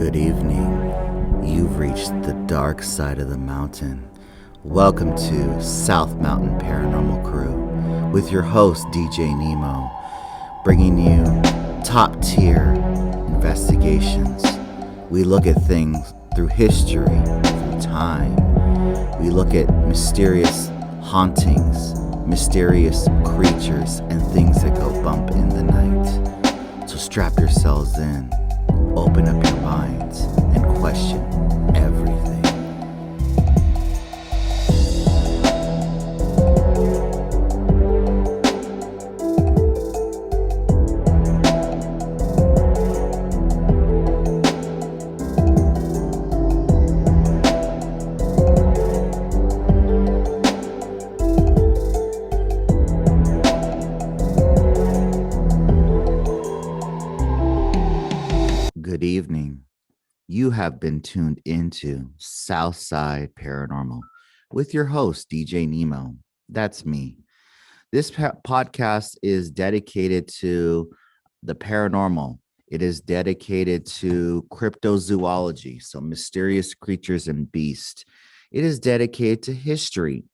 Good evening. You've reached the dark side of the mountain. Welcome to South Mountain Paranormal Crew with your host, DJ Nemo, bringing you top tier investigations. We look at things through history, through time. We look at mysterious hauntings, mysterious creatures, and things that go bump in the night. So strap yourselves in. Open up your minds and question everything. Good evening. You have been tuned into South Side Paranormal with your host, DJ Nemo. That's me. This podcast is dedicated to the paranormal. It is dedicated to cryptozoology, so mysterious creatures and beasts. It is dedicated to history,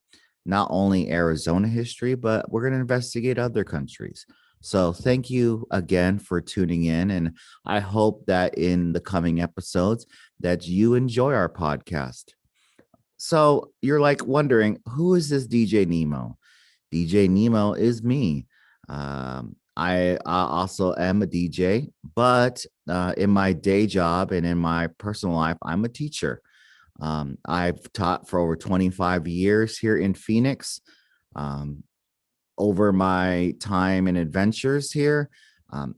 not only Arizona history, but we're going to investigate other countries. So thank you again for tuning in, and I hope that in the coming episodes that you enjoy our podcast. So you're like wondering, who is this DJ Nemo? DJ Nemo is me. I also am a DJ, but in my day job and in my personal life, I'm a teacher. I've taught for over 25 years here in Phoenix. Over my time and adventures here,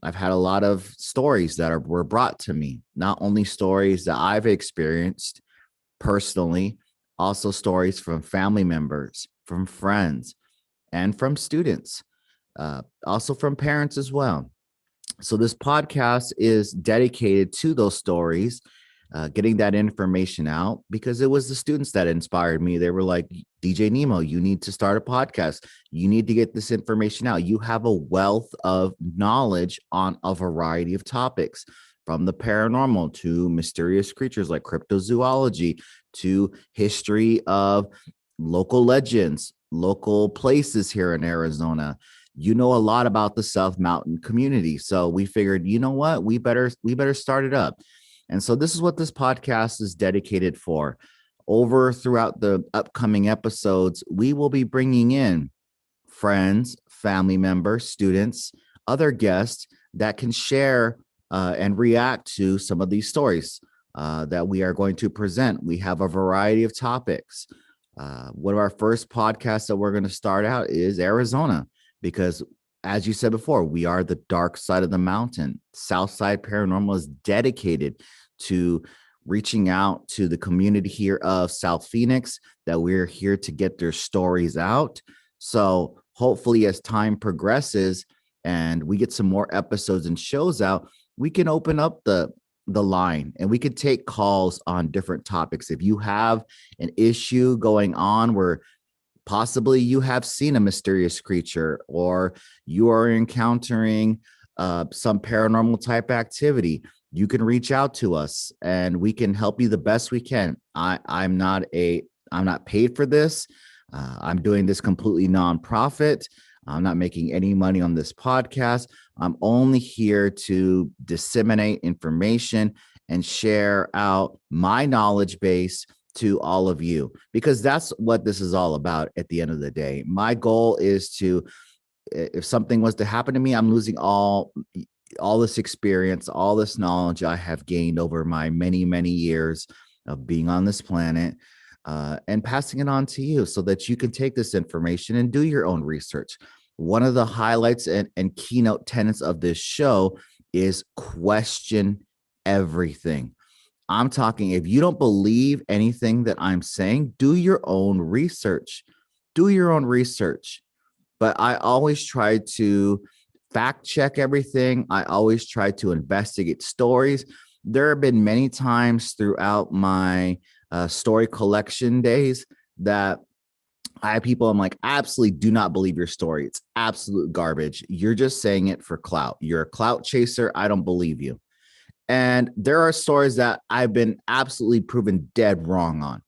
I've had a lot of stories that were brought to me, not only stories that I've experienced personally, also stories from family members, from friends, and from students, also from parents as well. So this podcast is dedicated to those stories, getting that information out, because it was the students that inspired me. They were like, DJ Nemo, you need to start a podcast. You need to get this information out. You have a wealth of knowledge on a variety of topics, from the paranormal to mysterious creatures like cryptozoology to history of local legends, local places here in Arizona. You know a lot about the South Mountain community. So we figured, you know what, we better start it up. And so this is what this podcast is dedicated for. Throughout the upcoming episodes, we will be bringing in friends, family members, students, other guests that can share and react to some of these stories that we are going to present. We have a variety of topics. One of our first podcasts that we're going to start out is Arizona, because as you said before, we are the dark side of the mountain. South Side Paranormal is dedicated to reaching out to the community here of South Phoenix, that we're here to get their stories out. So hopefully as time progresses and we get some more episodes and shows out, we can open up the line and we could take calls on different topics. If you have an issue going on where possibly you have seen a mysterious creature, or you are encountering some paranormal type activity, you can reach out to us and we can help you the best we can. I'm not paid for this. I'm doing this completely nonprofit. I'm not making any money on this podcast. I'm only here to disseminate information and share out my knowledge base to all of you, because that's what this is all about at the end of the day. My goal is to, if something was to happen to me, I'm losing all this experience, all this knowledge I have gained over my many, many years of being on this planet, and passing it on to you so that you can take this information and do your own research. One of the highlights and keynote tenets of this show is question everything. I'm talking, if you don't believe anything that I'm saying, do your own research. Do your own research. But I always try to fact check everything. I always try to investigate stories. There have been many times throughout my story collection days that I have people, I'm like, absolutely do not believe your story. It's absolute garbage. You're just saying it for clout. You're a clout chaser. I don't believe you. And there are stories that I've been absolutely proven dead wrong on.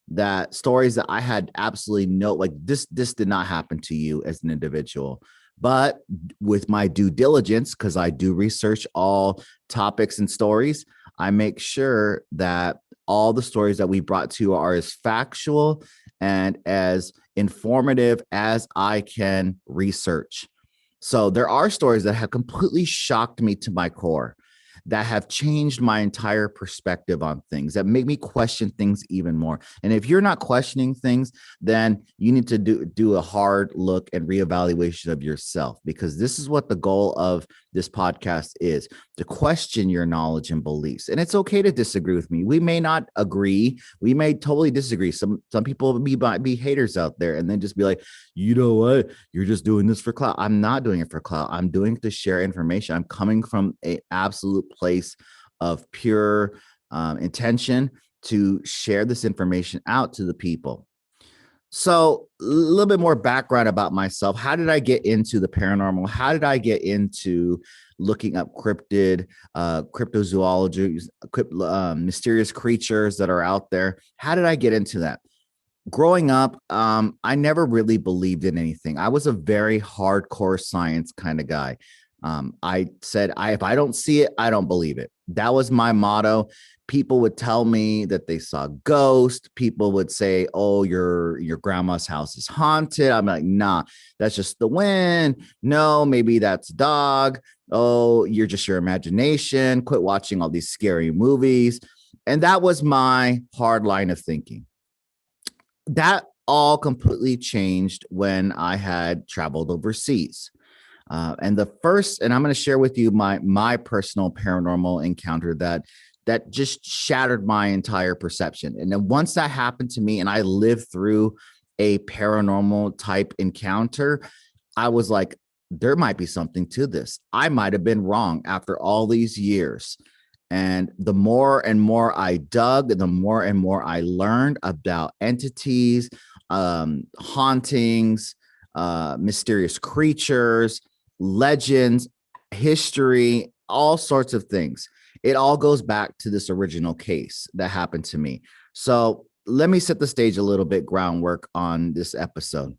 That stories that I had absolutely no, like this did not happen to you as an individual. But with my due diligence, because I do research all topics and stories, I make sure that all the stories that we brought to you are as factual and as informative as I can research. So there are stories that have completely shocked me to my core, that have changed my entire perspective on things, that make me question things even more. And if you're not questioning things, then you need to do a hard look and reevaluation of yourself, because this is what the goal of this podcast is, to question your knowledge and beliefs. And it's okay to disagree with me. We may not agree. We may totally disagree. Some people might be haters out there and then just be like, you know what? You're just doing this for clout. I'm not doing it for clout. I'm doing it to share information. I'm coming from an absolute place of pure intention to share this information out to the people. So a little bit more background about myself. How did I get into the paranormal? How did I get into looking up cryptozoology, mysterious creatures that are out there? How did I get into that? Growing up, I never really believed in anything. I was a very hardcore science kind of guy. I said, if I don't see it, I don't believe it. That was my motto. People would tell me that they saw ghosts. People would say, oh, your grandma's house is haunted. I'm like, nah, that's just the wind. No, maybe that's a dog. Oh, you're just your imagination. Quit watching all these scary movies. And that was my hard line of thinking. That all completely changed when I had traveled overseas. And I'm going to share with you my personal paranormal encounter that just shattered my entire perception. And then once that happened to me and I lived through a paranormal type encounter, I was like, there might be something to this. I might have been wrong after all these years. And the more and more I dug, the more and more I learned about entities, hauntings, mysterious creatures, legends, history, all sorts of things. It all goes back to this original case that happened to me. So let me set the stage a little bit, groundwork on this episode.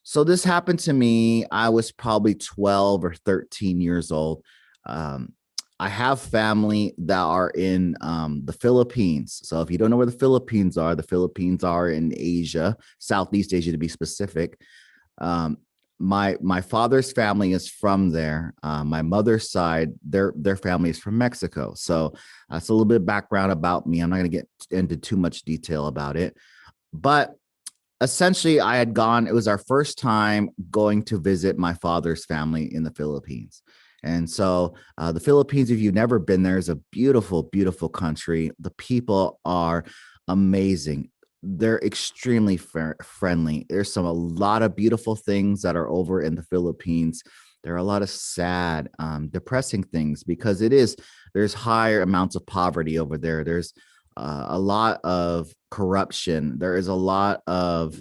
So this happened to me. I was probably 12 or 13 years old. I have family that are in the Philippines. So if you don't know where the Philippines are in Asia, Southeast Asia to be specific. My father's family is from there. My mother's side, their family is from Mexico. So that's a little bit of background about me. I'm not going to get into too much detail about it, but essentially I had gone. It was our first time going to visit my father's family in the Philippines. And so the Philippines, if you've never been there, is a beautiful, beautiful country. The people are amazing. They're extremely friendly. There's a lot of beautiful things that are over in the Philippines. There are a lot of sad, depressing things because there's higher amounts of poverty over there. There's a lot of corruption. There is a lot of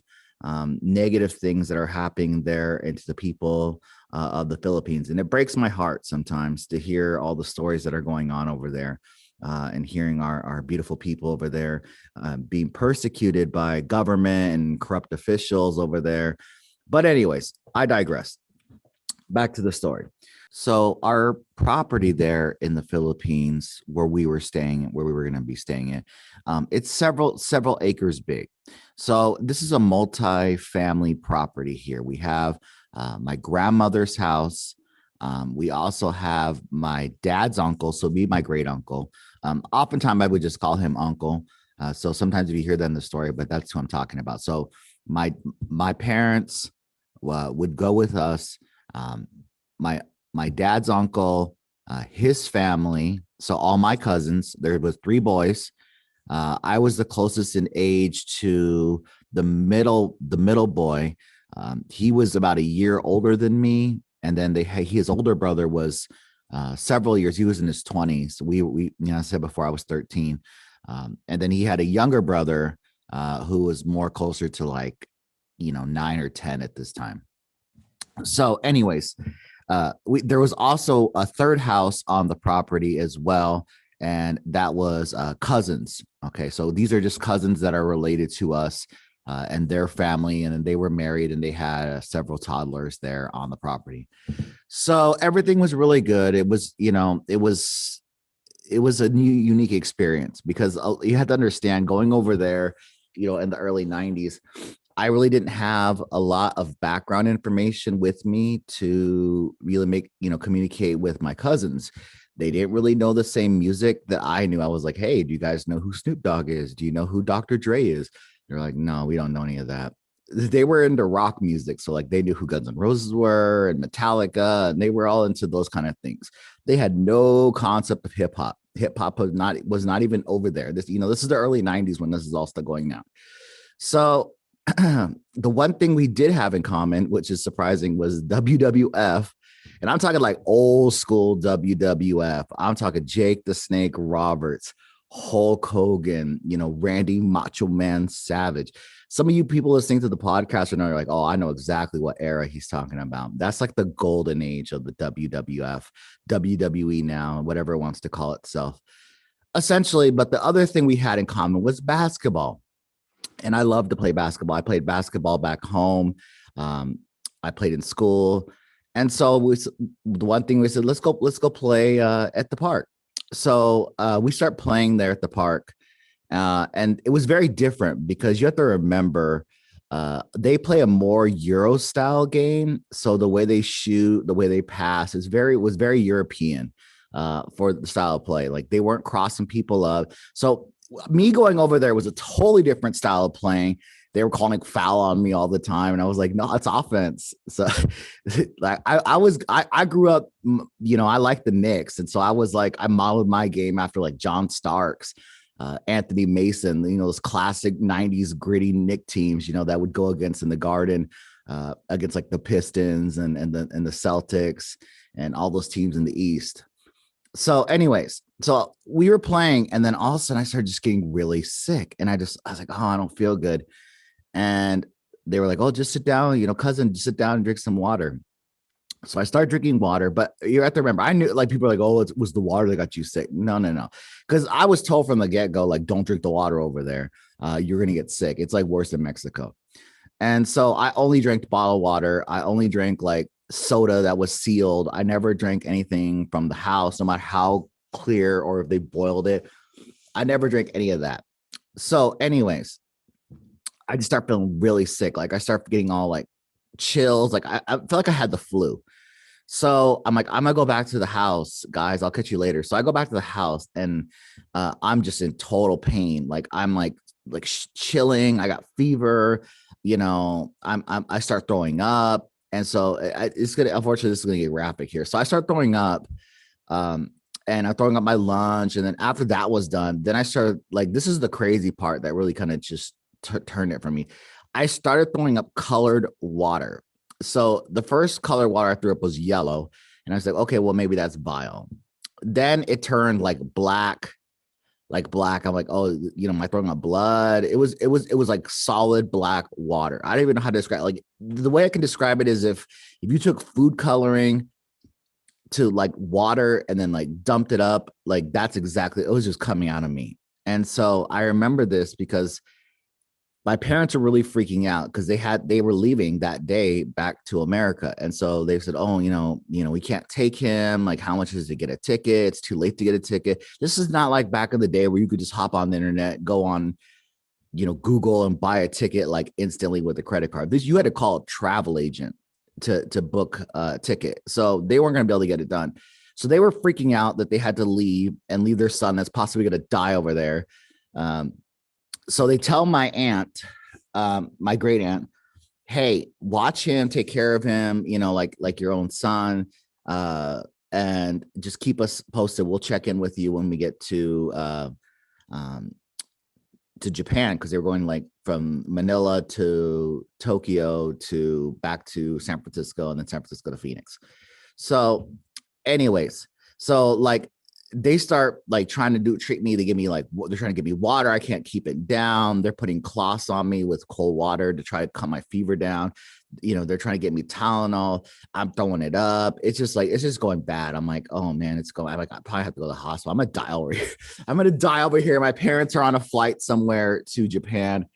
negative things that are happening there and to the people of the Philippines. And it breaks my heart sometimes to hear all the stories that are going on over there. And hearing our beautiful people over there being persecuted by government and corrupt officials over there. But anyways, I digress. Back to the story. So our property there in the Philippines where we were going to be staying in, it's several acres big. So this is a multi-family property here. We have my grandmother's house. We also have my dad's uncle, so be my great uncle. Oftentimes I would just call him uncle. So sometimes if you hear that in the story, but that's who I'm talking about. So my parents would go with us. My dad's uncle, his family. So all my cousins. There was 3 boys. I was the closest in age to the middle boy. He was about a year older than me. And then his older brother was several years. He was in his 20s. I said before I was 13. And then he had a younger brother who was more closer to 9 or 10 at this time. So anyways, there was also a third house on the property as well. and that was cousins. Okay, so these are just cousins that are related to us and their family, and they were married and they had several toddlers there on the property. So everything was really good. It was, it was a new unique experience because you had to understand going over there, in the early 90s, I really didn't have a lot of background information with me to really make, communicate with my cousins. They didn't really know the same music that I knew. I was like, hey, do you guys know who Snoop Dogg is? Do you know who Dr. Dre is? They're like, no, we don't know any of that. They were into rock music. So like they knew who Guns N' Roses were and Metallica, and they were all into those kind of things. They had no concept of hip hop. Hip hop was not even over there. This is the early 90s when this is all still going down. So the one thing we did have in common, which is surprising, was WWF. And I'm talking like old school WWF. I'm talking Jake the Snake Roberts, Hulk Hogan, Randy Macho Man Savage. Some of you people listening to the podcast are like, oh, I know exactly what era he's talking about. That's like the golden age of the WWF, WWE now, whatever it wants to call itself, essentially. But the other thing we had in common was basketball. And I love to play basketball. I played basketball back home. I played in school. And so the one thing we said, let's go play at the park. So we start playing there at the park. And it was very different because you have to remember they play a more Euro style game. So the way they shoot, the way they pass was very European for the style of play. Like they weren't crossing people up. So me going over there was a totally different style of playing. They were calling foul on me all the time. And I was like, no, it's offense. So like I grew up, I liked the Knicks. And so I was like, I modeled my game after like John Starks, Anthony Mason, those classic 90s gritty Knick teams, that would go against in the Garden, against like the Pistons and the Celtics and all those teams in the East. So anyways, so we were playing, and then all of a sudden I started just getting really sick. And I was like, oh, I don't feel good. And they were like, oh, just sit down, cousin, just sit down and drink some water. So I started drinking water, but you have to remember, I knew like people are like, oh, it was the water that got you sick. No. Because I was told from the get-go, like, don't drink the water over there. You're going to get sick. It's like worse than Mexico. And so I only drank bottled water. I only drank like soda that was sealed. I never drank anything from the house, no matter how clear or if they boiled it. I never drank any of that. So anyways, I just start feeling really sick. Like I start getting all like chills. Like I felt like I had the flu. So I'm like, I'm gonna go back to the house, guys. I'll catch you later. So I go back to the house and I'm just in total pain. Like I'm like chilling. I got fever. I start throwing up. And so unfortunately, this is gonna get graphic here. So I start throwing up. And I'm throwing up my lunch. And then after that was done, then I started like, this is the crazy part that really kind of just turned it for me. I started throwing up colored water. So the first colored water I threw up was yellow. And I was like, okay, well, maybe that's bile. Then it turned like black. I'm like, oh, am I throwing up blood? It was like solid black water. I don't even know how to describe it. Like the way I can describe it is if you took food coloring to like water and then like dumped it up, like that's exactly, it was just coming out of me. And so I remember this because my parents are really freaking out because they were leaving that day back to America. And so they said, oh, we can't take him. Like, how much is to get a ticket? It's too late to get a ticket. This is not like back in the day where you could just hop on the internet, go on, Google and buy a ticket like instantly with a credit card. You had to call a travel agent to book a ticket. So they weren't going to be able to get it done. So they were freaking out that they had to leave their son that's possibly going to die over there. So they tell my aunt, my great aunt, hey, watch him, take care of him, like your own son, and just keep us posted. We'll check in with you when we get to Japan, because they were going like from Manila to Tokyo to back to San Francisco and then San Francisco to Phoenix. So anyways, so like they start like trying to treat me. They give me like, they're trying to give me water. I can't keep it down. They're putting cloths on me with cold water to try to calm my fever down. They're trying to get me Tylenol. I'm throwing it up. It's just like, it's just going bad. I'm like, oh man, it's going, I probably have to go to the hospital. I'm going to die over here. I'm going to die over here. My parents are on a flight somewhere to Japan.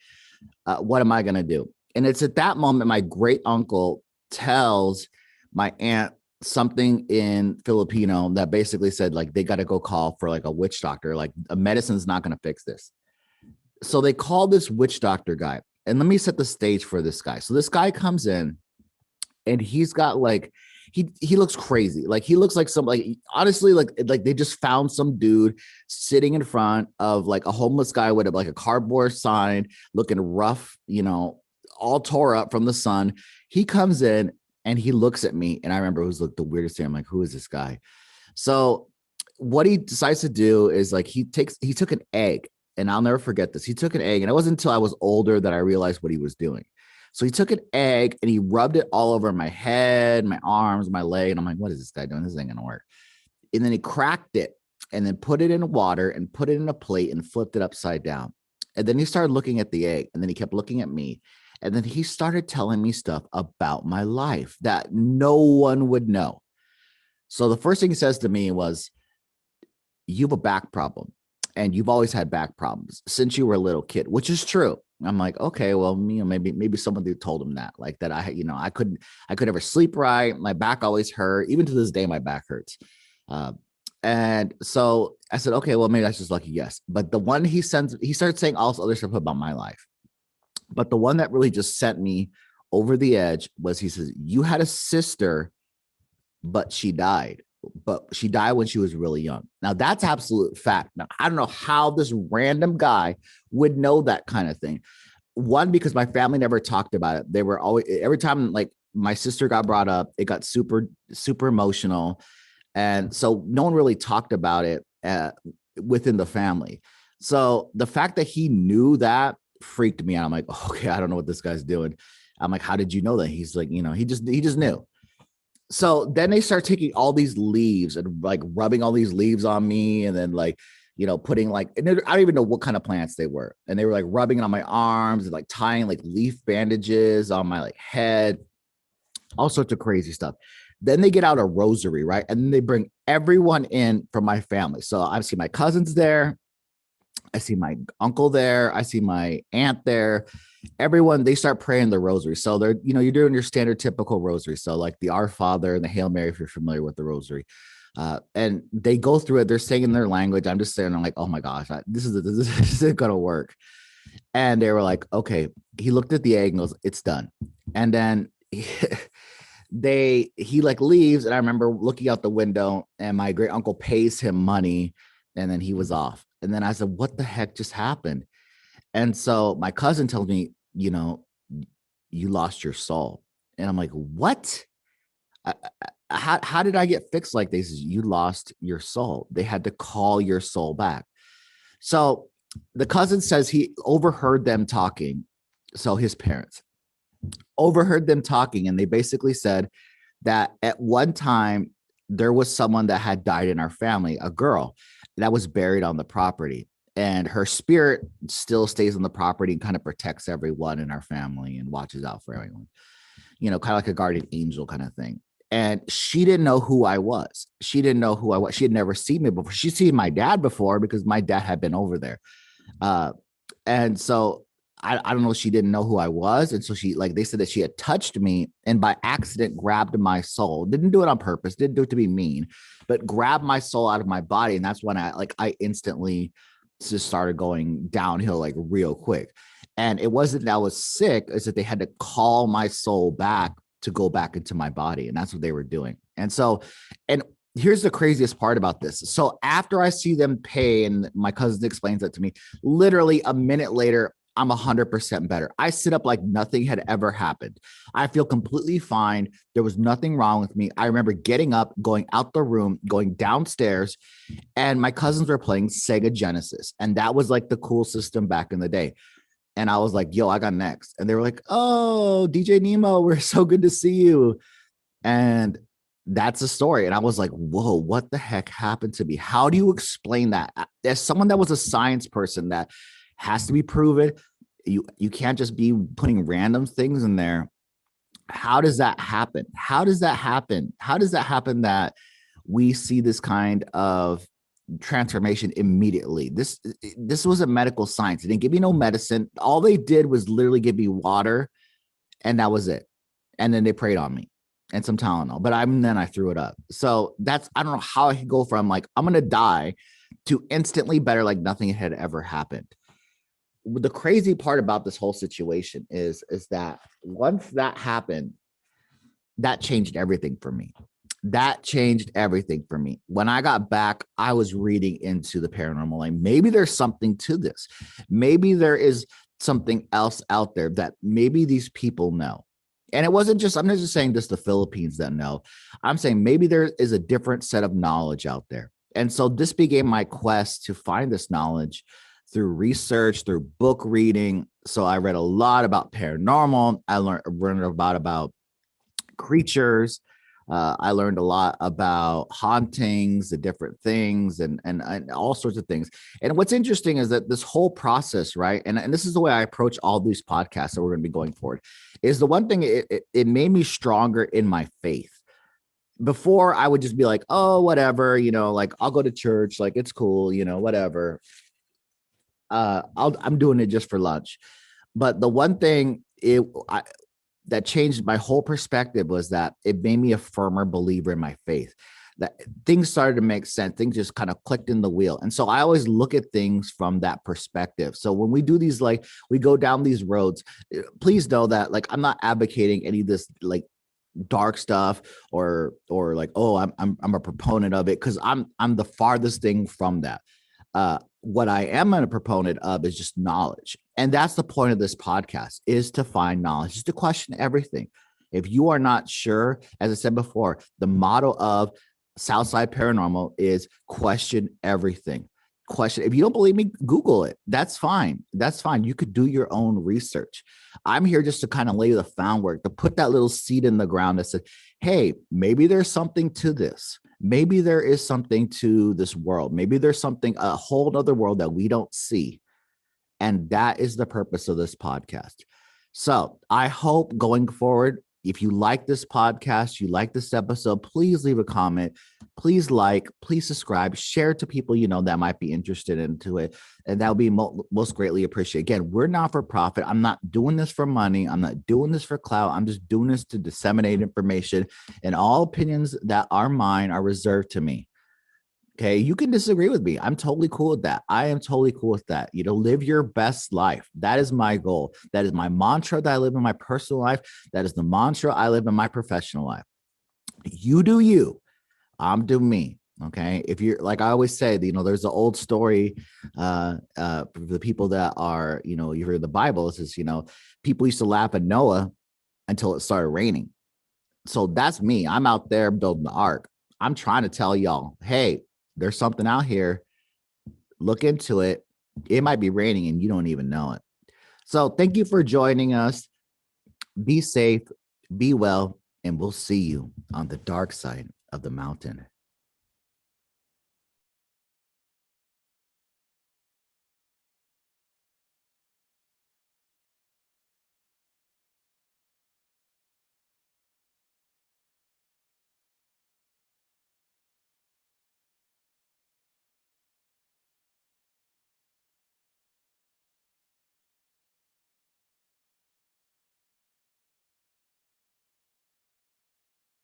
What am I going to do? And it's at that moment, my great uncle tells my aunt something in Filipino that basically said, like, they got to go call for like a witch doctor. Like, a medicine's not going to fix this. So they call this witch doctor guy. And let me set the stage for this guy. So this guy comes in and he's got like, he looks crazy. Like, he looks like some, like, honestly, like they just found some dude sitting in front of like a homeless guy with like a cardboard sign, looking rough, all tore up from the sun. He comes in and he looks at me, and I remember it was like the weirdest thing. I'm like, who is this guy? So what he decides to do is like, he took an egg, and I'll never forget this. He took an egg, and it wasn't until I was older that I realized what he was doing. So he took an egg and he rubbed it all over my head, my arms, my leg. And I'm like, what is this guy doing? This ain't gonna work. And then he cracked it and then put it in water and put it in a plate and flipped it upside down. And then he started looking at the egg, and then he kept looking at me. And then he started telling me stuff about my life that no one would know. So the first thing he says to me was, you have a back problem, and you've always had back problems since you were a little kid, which is true. I'm like, okay, well, maybe someone told him that, like that I couldn't ever sleep right. My back always hurt. Even to this day, my back hurts. And so I said, okay, well, maybe that's just lucky guess. But the one he started saying all this other stuff about my life. But the one that really just sent me over the edge was, he says, you had a sister, but she died. But she died when she was really young. Now, that's absolute fact. Now, I don't know how this random guy would know that kind of thing. One, because my family never talked about it. They were always, every time like my sister got brought up, it got super, super emotional. And so no one really talked about it within the family. So the fact that he knew that freaked me out. I'm like, okay, I don't know what this guy's doing. I'm like, how did you know that? He's like, he just knew. So then they start taking all these leaves and like rubbing all these leaves on me, and then like, putting like, and I don't even know what kind of plants they were. And they were like rubbing it on my arms and like tying like leaf bandages on my like head, all sorts of crazy stuff. Then they get out a rosary, right? And then they bring everyone in from my family. So I see my cousins there. I see my uncle there. I see my aunt there. Everyone, they start praying the rosary. So they're, you're doing your standard typical rosary. So like the Our Father and the Hail Mary, if you're familiar with the rosary. And they go through it. They're saying in their language. I'm just saying, I'm like, oh my gosh, this isn't going to work. And they were like, okay. He looked at the egg and goes, it's done. And then he like leaves. And I remember looking out the window, and my great uncle pays him money, and then he was off. And then I said, what the heck just happened? And so my cousin tells me, you lost your soul. And I'm like, what? How did I get fixed like this? You lost your soul. They had to call your soul back. So the cousin says he overheard them talking. So his parents overheard them talking, and they basically said that at one time there was someone that had died in our family, a girl that was buried on the property, and her spirit still stays on the property and kind of protects everyone in our family and watches out for everyone, kind of like a guardian angel kind of thing. And she didn't know who I was. She didn't know who I was. She had never seen me before. She'd seen my dad before because my dad had been over there. And so I don't know, she didn't know who I was. And so they said that she had touched me and by accident grabbed my soul. Didn't do it on purpose, didn't do it to be mean, but grabbed my soul out of my body. And that's when I instantly just started going downhill like real quick. And it wasn't that I was sick, it's that they had to call my soul back to go back into my body. And that's what they were doing. And here's the craziest part about this. So after I see them pay, and my cousin explains that to me, literally a minute later, I'm 100% better. I sit up like nothing had ever happened. I feel completely fine. There was nothing wrong with me. I remember getting up, going out the room, going downstairs, and my cousins were playing Sega Genesis. And that was like the cool system back in the day. And I was like, yo, I got next. And they were like, oh, DJ Nemo, we're so good to see you. And that's a story. And I was like, whoa, what the heck happened to me? How do you explain that? As someone that was a science person, that has to be proven. You can't just be putting random things in there. How does that happen? How does that happen? How does that happen that we see this kind of transformation immediately? This was a medical science. It didn't give me no medicine. All they did was literally give me water, and that was it. And then they prayed on me and some Tylenol. But then I threw it up. So that's, I don't know how I could go from like I'm gonna die to instantly better, like nothing had ever happened. The crazy part about this whole situation is that once that happened, that changed everything for me. That changed everything for me. When I got back, I was reading into the paranormal. Like maybe there's something to this. Maybe there is something else out there that maybe these people know. And it wasn't just, I'm not just saying this the Philippines that know. I'm saying maybe there is a different set of knowledge out there. And so this became my quest to find this knowledge through research, through book reading. So I read a lot about paranormal. I learned about creatures. I learned a lot about hauntings, the different things, and all sorts of things. And what's interesting is that this whole process, right? And this is the way I approach all these podcasts that we're going to be going forward. Is the one thing it made me stronger in my faith. Before I would just be like, oh, whatever, like I'll go to church, like it's cool, whatever. I'm doing it just for lunch. But the one thing that changed my whole perspective was that it made me a firmer believer in my faith. That things started to make sense. Things just kind of clicked in the wheel. And so I always look at things from that perspective. So when we do these, like we go down these roads, please know that like I'm not advocating any of this like dark stuff or like, oh, I'm a proponent of it, because I'm the farthest thing from that. What I am a proponent of is just knowledge. And that's the point of this podcast, is to find knowledge, just to question everything. If you are not sure, as I said before, the motto of Southside Paranormal is question everything. Question. If you don't believe me, Google it. That's fine. That's fine. You could do your own research. I'm here just to kind of lay the groundwork, to put that little seed in the ground that said, hey, maybe there's something to this. Maybe there is something to this world. Maybe there's something, a whole other world that we don't see. And that is the purpose of this podcast. So I hope going forward, if you like this podcast, you like this episode, please leave a comment. Please please subscribe, share it to people that might be interested into it. And that would be most greatly appreciated. Again, we're not for profit. I'm not doing this for money. I'm not doing this for clout. I'm just doing this to disseminate information, and all opinions that are mine are reserved to me. Okay, you can disagree with me. I'm totally cool with that. I am totally cool with that. Live your best life. That is my goal. That is my mantra that I live in my personal life. That is the mantra I live in my professional life. You do you. I'm doing me. Okay. If you're, like I always say, there's an old story for the people that are, you hear the Bible, it says, people used to laugh at Noah until it started raining. So that's me. I'm out there building the ark. I'm trying to tell y'all, hey, there's something out here. Look into it. It might be raining and you don't even know it. So thank you for joining us. Be safe, be well, and we'll see you on the dark side of the mountain.